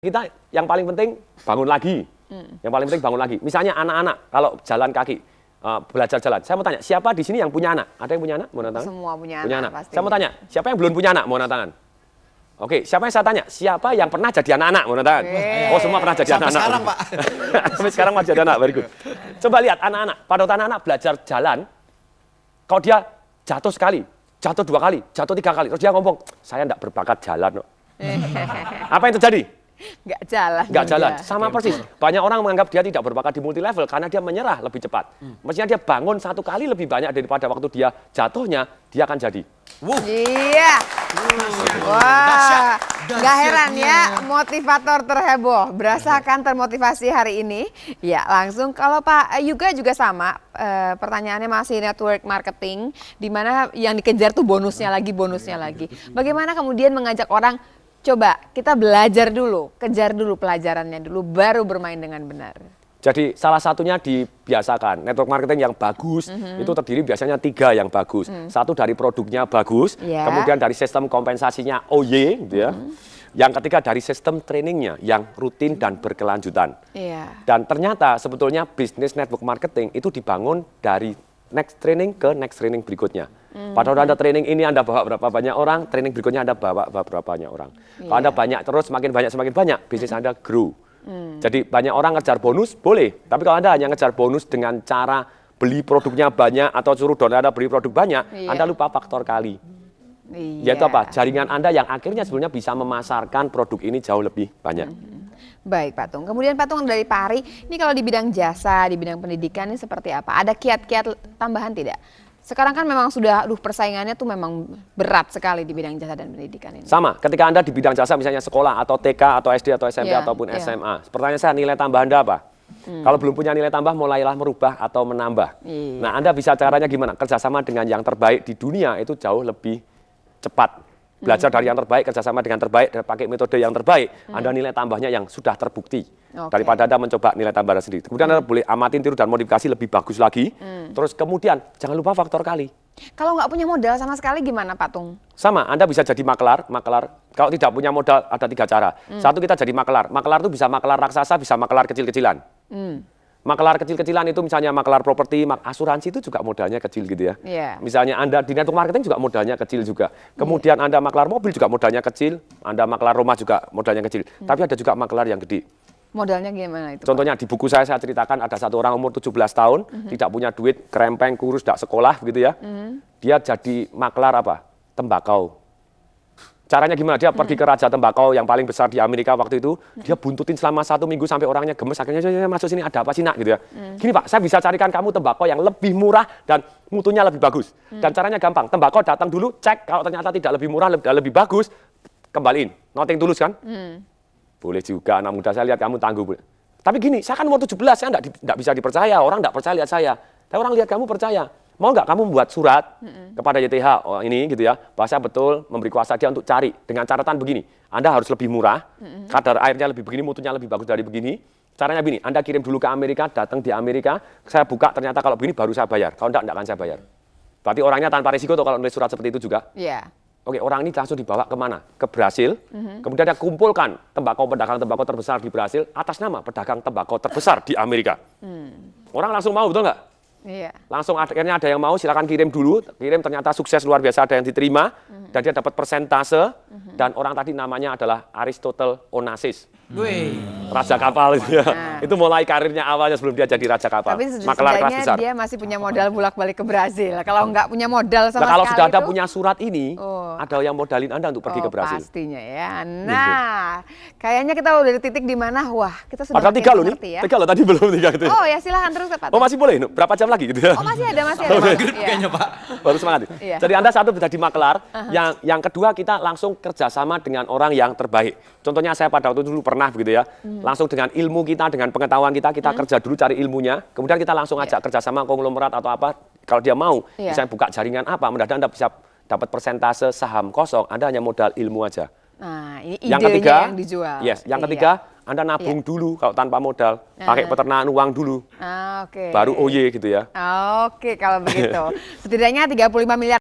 Kita yang paling penting bangun lagi. Yang paling penting bangun lagi. Misalnya anak-anak kalau jalan kaki, belajar jalan. Saya mau tanya, siapa di sini yang punya anak? Ada yang punya anak? Mau tangan? Semua punya anak. pasti. Saya mau tanya, siapa yang belum punya anak? Mau tangan? Oke, siapa yang saya tanya? Siapa yang pernah jadi anak-anak? Mau tangan? Oh, semua pernah jadi anak-anak. Sampai sekarang, Pak. Sampai sekarang masih jadi anak, very good. Coba lihat anak-anak, pada waktu anak-anak belajar jalan, kalau dia jatuh sekali, jatuh 2 kali, jatuh 3 kali, terus dia ngomong, saya enggak berbakat jalan. Apa yang terjadi? Nggak jalan. Nggak jalan, sama persis. Banyak orang menganggap dia tidak berbakat di multi level karena dia menyerah lebih cepat. Mestinya dia bangun 1 kali lebih banyak daripada waktu dia jatuhnya, dia akan jadi. Iya. Wah, nggak heran ya motivator terheboh. Berasa akan termotivasi hari ini. Ya, langsung kalau Pak Yuga juga sama. Pertanyaannya masih network marketing, di mana yang dikejar tuh bonusnya lagi. Bagaimana kemudian mengajak orang, coba kita belajar dulu, kejar dulu pelajarannya dulu, baru bermain dengan benar. Jadi salah satunya dibiasakan, network marketing yang bagus, itu terdiri biasanya 3 yang bagus. 1 dari produknya bagus, kemudian dari sistem kompensasinya OY, gitu ya. Yang ketiga dari sistem trainingnya yang rutin dan berkelanjutan. Dan ternyata sebetulnya bisnis network marketing itu dibangun dari next training ke next training berikutnya. Pada waktu Anda training ini Anda bawa berapa banyak orang, training berikutnya Anda bawa berapa banyak orang. Kalau Anda banyak terus semakin banyak, bisnis Anda grow. Jadi banyak orang ngejar bonus, boleh. Tapi kalau Anda hanya ngejar bonus dengan cara beli produknya banyak atau suruh download Anda beli produk banyak, Anda lupa faktor kali. Yaitu apa? Jaringan Anda yang akhirnya sebenarnya bisa memasarkan produk ini jauh lebih banyak. Baik Pak Tung. Kemudian Pak Tung dari Pak Ari, ini kalau di bidang jasa, di bidang pendidikan ini seperti apa? Ada kiat-kiat tambahan tidak? Sekarang kan memang sudah, persaingannya tuh memang berat sekali di bidang jasa dan pendidikan ini. Sama, ketika Anda di bidang jasa misalnya sekolah atau TK atau SD atau SMP ataupun SMA. Pertanyaan saya, nilai tambah Anda apa? Kalau belum punya nilai tambah, mulailah merubah atau menambah. Nah, Anda bisa caranya gimana? Kerjasama dengan yang terbaik di dunia itu jauh lebih cepat. Belajar dari yang terbaik, kerjasama dengan terbaik, dan pakai metode yang terbaik, Anda nilai tambahnya yang sudah terbukti. Daripada Anda mencoba nilai tambah sendiri. Kemudian Anda boleh amatin, tiru, dan modifikasi lebih bagus lagi. Terus kemudian, jangan lupa faktor kali. Kalau nggak punya modal sama sekali gimana Pak Tung? Sama, Anda bisa jadi makelar. Kalau tidak punya modal, ada 3 cara. 1, kita jadi makelar. Makelar itu bisa makelar raksasa, bisa makelar kecil-kecilan. Makelar kecil-kecilan itu misalnya makelar properti, asuransi itu juga modalnya kecil gitu ya. Misalnya Anda di network marketing juga modalnya kecil juga. Kemudian Anda makelar mobil juga modalnya kecil, Anda makelar rumah juga modalnya kecil. Tapi ada juga makelar yang gede. Modalnya gimana itu? Contohnya di buku saya ceritakan ada 1 orang umur 17 tahun, tidak punya duit, kerempeng, kurus, tidak sekolah gitu ya. Dia jadi makelar apa? Tembakau. Caranya gimana? Dia pergi ke Raja Tembakau yang paling besar di Amerika waktu itu. Dia buntutin selama 1 minggu sampai orangnya gemes. Akhirnya saya masuk sini, ada apa sih nak? Gitu ya. Gini Pak, saya bisa carikan kamu tembakau yang lebih murah dan mutunya lebih bagus. Dan caranya gampang. Tembakau datang dulu, cek. Kalau ternyata tidak lebih murah, lebih bagus, kembaliin. Nothing tulus kan? Boleh juga, anak muda saya lihat kamu tangguh. Tapi gini, saya kan umur 17, saya enggak bisa dipercaya. Orang enggak percaya lihat saya. Tapi orang lihat kamu percaya. Mau nggak kamu membuat surat kepada YTH ini gitu ya, bahasa betul memberi kuasa dia untuk cari dengan catatan begini, Anda harus lebih murah, kadar airnya lebih begini, mutunya lebih bagus dari begini. Caranya begini, Anda kirim dulu ke Amerika, datang di Amerika, saya buka ternyata kalau begini baru saya bayar, kalau enggak akan saya bayar. Berarti orangnya tanpa risiko tuh kalau nulis surat seperti itu juga. Oke, orang ini langsung dibawa kemana? Ke Brasil, kemudian dia kumpulkan pedagang tembakau terbesar di Brasil atas nama pedagang tembakau terbesar di Amerika. Orang langsung mau, betul nggak? Langsung akhirnya ada yang mau, silakan kirim dulu, ternyata sukses luar biasa, ada yang diterima, dan dia dapat persentase, dan orang tadi namanya adalah Aristotle Onassis. Raja kapal itu ya. Itu mulai karirnya awalnya sebelum dia jadi raja kapal. Tapi setidaknya dia masih punya modal bolak-balik ke Brasil. Kalau nggak punya modal sama sekali kalau sudah ada punya surat ini, ada yang modalin Anda untuk pergi ke Brasil. Pastinya ya. Nah, kayaknya kita udah di titik di mana, wah kita sudah padahal 3 loh nih, 3 loh tadi belum 3 gitu. Oh ya silahkan terus Pak. Oh masih boleh, berapa jam lagi gitu ya? Oh masih ada. Kayaknya Pak. Baru semangat. Jadi Anda 1 bisa di makelar, yang kedua kita langsung kerjasama dengan orang yang terbaik. Contohnya saya pada waktu dulu pernah begitu ya, langsung dengan ilmu kita, dengan pengetahuan kita kerja dulu cari ilmunya, kemudian kita langsung ajak kerjasama konglomerat atau apa, kalau dia mau, misalnya buka jaringan apa, mendadak Anda bisa dapat persentase saham kosong, Anda hanya modal ilmu aja. Nah, ini idenya yang dijual. Yang ketiga, Anda nabung dulu kalau tanpa modal, pakai peternakan uang dulu, baru OY gitu ya. Oke, kalau begitu. Setidaknya 35 miliar.